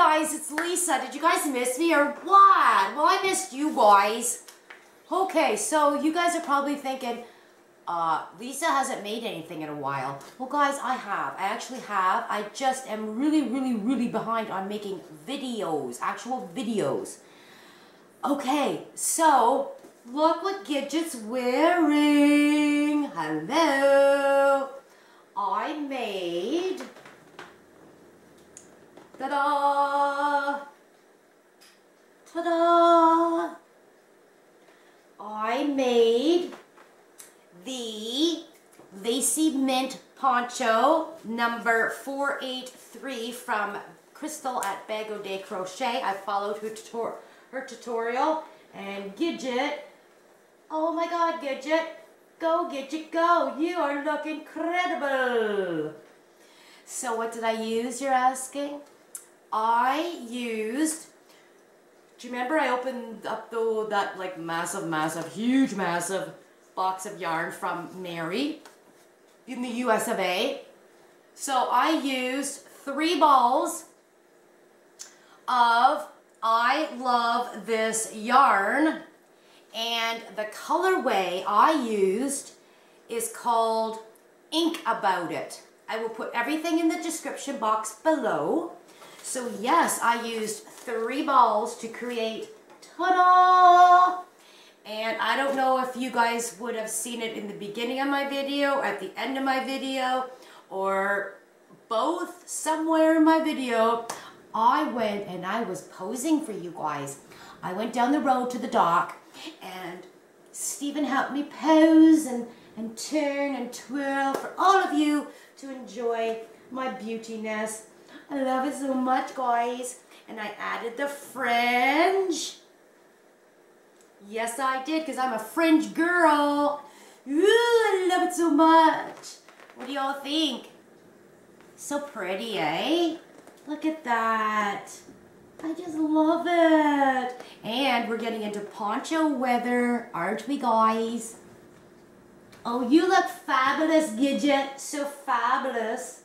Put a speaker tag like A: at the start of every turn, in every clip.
A: guys, it's Lisa. Did you guys miss me or what? Well, I missed you guys. Okay, so you guys are probably thinking, Lisa hasn't made anything in a while. Well, guys, I have. I actually have. I just am really behind on making videos, actual videos. Okay, so look what Gidget's wearing. Hello. I made, ta-da, ta-da, I made the Lacy Mint Poncho number 483 from Crystal at Bag O' Day Crochet. I followed her tutorial, and Gidget, oh my god, Gidget, go Gidget, go, you are looking incredible. So what did I use, you're asking? I used, do you remember I opened up that like massive, huge box of yarn from Mary in the US of A. So I used 3 balls of I Love This yarn, and the colorway I used is called Ink About It. I will put everything in the description box below. So yes, I used 3 balls to create, ta-da! And I don't know if you guys would have seen it in the beginning of my video, at the end of my video, or both somewhere in my video. I went and I was posing for you guys. I went down the road to the dock and Stephen helped me pose and turn and twirl for all of you to enjoy my beautiness. I love it so much, guys. And I added the fringe. Yes, I did, because I'm a fringe girl. Ooh, I love it so much. What do y'all think? So pretty, eh? Look at that. I just love it. And we're getting into poncho weather, aren't we, guys? Oh, you look fabulous, Gidget. So fabulous.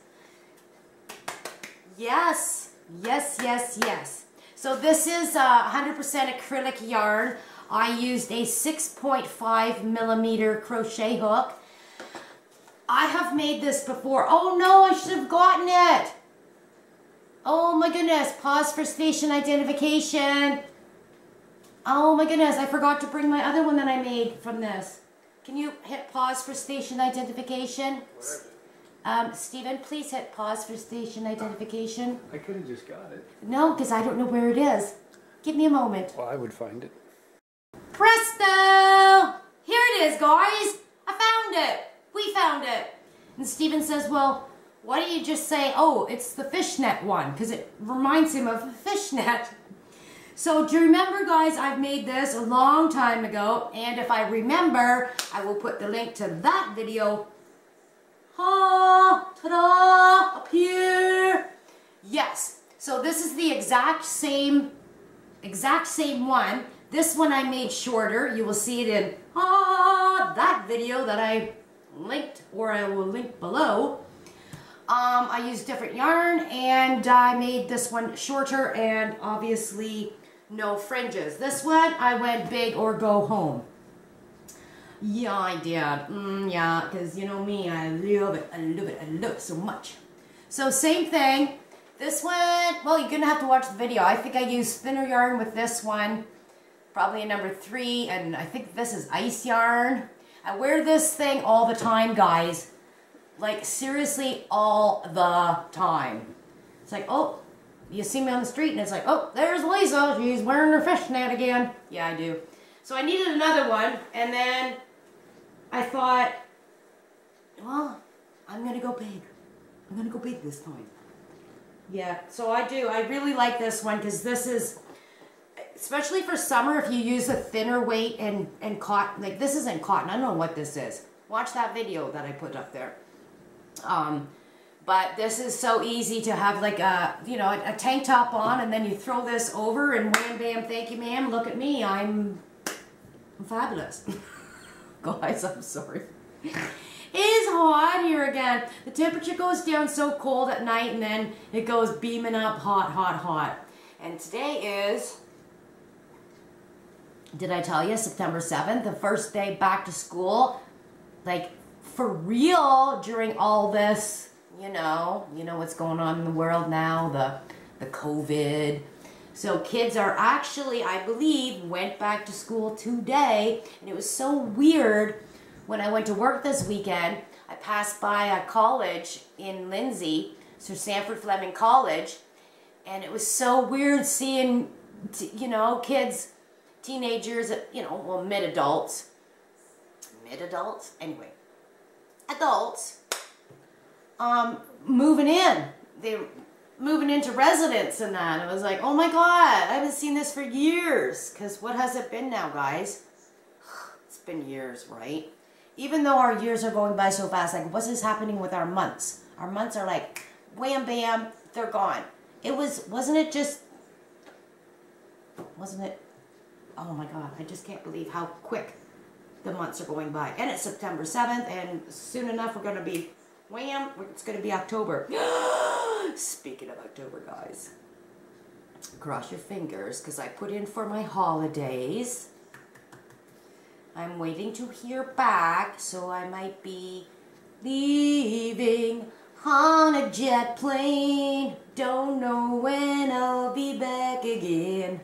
A: Yes. So this is 100% acrylic yarn. I used a 6.5 millimeter crochet hook. I have made this before. Oh no, I should have gotten it. Oh my goodness, pause for station identification. Oh my goodness, I forgot to bring my other one that I made from this. Can you hit pause for station identification? Stephen, please hit pause for station identification.
B: I could have just got it.
A: No, because I don't know where it is. Give me a moment.
B: Well, I would find it.
A: Presto! Here it is, guys. I found it. We found it. And Stephen says, well, why don't you just say, oh, it's the fishnet one, because it reminds him of a fishnet. So do you remember, guys, I've made this a long time ago, and if I remember, I will put the link to that video. Ta-da, up here. Yes, so this is the exact same one. This one I made shorter. You will see it in that video that I linked, or I will link below. I used different yarn, and I made this one shorter, and obviously no fringes. This one, I went big or go home. Yeah, I did. Yeah, because you know me, I love it so much. So same thing. This one, well, you're going to have to watch the video. I think I used thinner yarn with this one, probably a number 3, and I think this is ice yarn. I wear this thing all the time, guys. Like, seriously, all the time. It's like, oh, you see me on the street, and it's like, oh, there's Lisa. She's wearing her fishnet again. Yeah, I do. So I needed another one, and then I thought, well, I'm going to go big. I'm going to go big this time. Yeah, so I do. I really like this one, because this is, especially for summer, if you use a thinner weight and cotton. Like, this isn't cotton. I don't know what this is. Watch that video that I put up there. But this is so easy to have, like a, you know, a tank top on, and then you throw this over, and wham bam, thank you ma'am, look at me, I'm fabulous. Guys, I'm sorry. is hot here again. The temperature goes down so cold at night and then it goes beaming up hot, hot, hot. And today is, did I tell you, September 7th, the first day back to school. Like, for real, during all this, you know what's going on in the world now, the COVID. So kids are actually, I believe, went back to school today, and it was so weird. When I went to work this weekend, I passed by a college in Lindsay, Sir Sanford Fleming College, and it was so weird seeing, kids, teenagers, well, mid-adults, anyway, adults, moving in. They moving into residence and that. I was like, oh my God, I haven't seen this for years. Because what has it been now, guys? It's been years, right? Even though our years are going by so fast, like, what's this happening with our months? Our months are like, wham, bam, they're gone. Wasn't it, oh my God, I just can't believe how quick the months are going by. And it's September 7th, and soon enough we're going to be, wham, it's going to be October. Speaking of October, guys, cross your fingers, because I put in for my holidays. I'm waiting to hear back, so I might be leaving on a jet plane. Don't know when I'll be back again.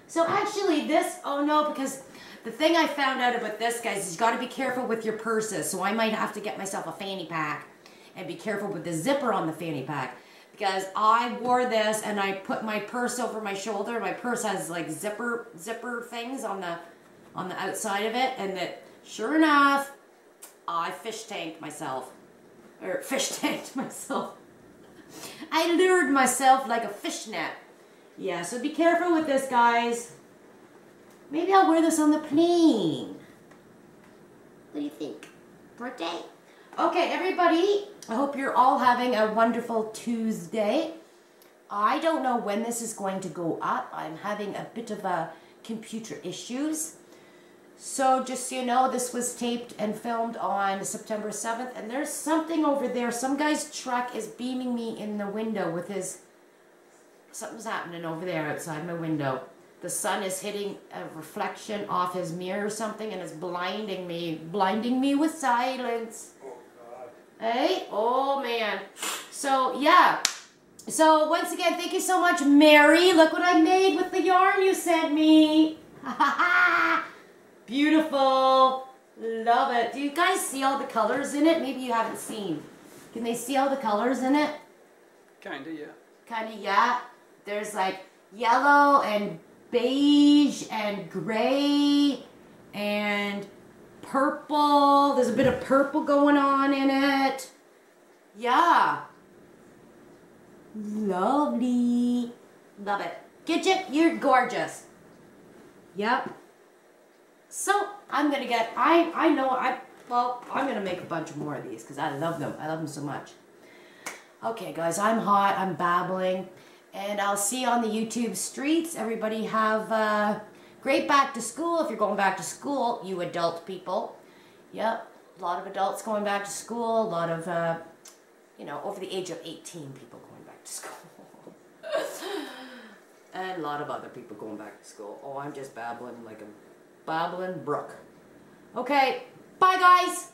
A: So actually this, oh no, because the thing I found out about this, guys, is you got to be careful with your purses. So I might have to get myself a fanny pack and be careful with the zipper on the fanny pack. Because I wore this and I put my purse over my shoulder. My purse has like zipper things on the outside of it, and that, sure enough, I fish tanked myself. I lured myself like a fishnet. Yeah, so be careful with this, guys. Maybe I'll wear this on the plane. What do you think? Birthday? Okay, everybody, I hope you're all having a wonderful Tuesday. I don't know when this is going to go up. I'm having a bit of a computer issues. So just so you know, this was taped and filmed on September 7th, and there's something over there. Some guy's truck is beaming me in the window with his, something's happening over there outside my window. The sun is hitting a reflection off his mirror or something, and it's blinding me with silence. Oh God. Hey? Oh man. So yeah. So once again, thank you so much, Mary. Look what I made with the yarn you sent me. Ha ha ha. Beautiful. Love it. Do you guys see all the colors in it? Maybe you haven't seen. Can they see all the colors in it?
B: Kinda, yeah.
A: Kinda, yeah. There's like yellow and beige and gray and purple. There's a bit of purple going on in it. Yeah. Lovely. Love it. Gidget, you're gorgeous. Yep. So I'm gonna get, I'm gonna make a bunch more of these because I love them. I love them so much. Okay guys, I'm hot, I'm babbling, and I'll see you on the YouTube streets. Everybody have a great back to school. If you're going back to school, you adult people. Yep, a lot of adults going back to school, a lot of, over the age of 18 people going back to school. And a lot of other people going back to school. Oh, I'm just babbling like a babbling brook. Okay, bye guys!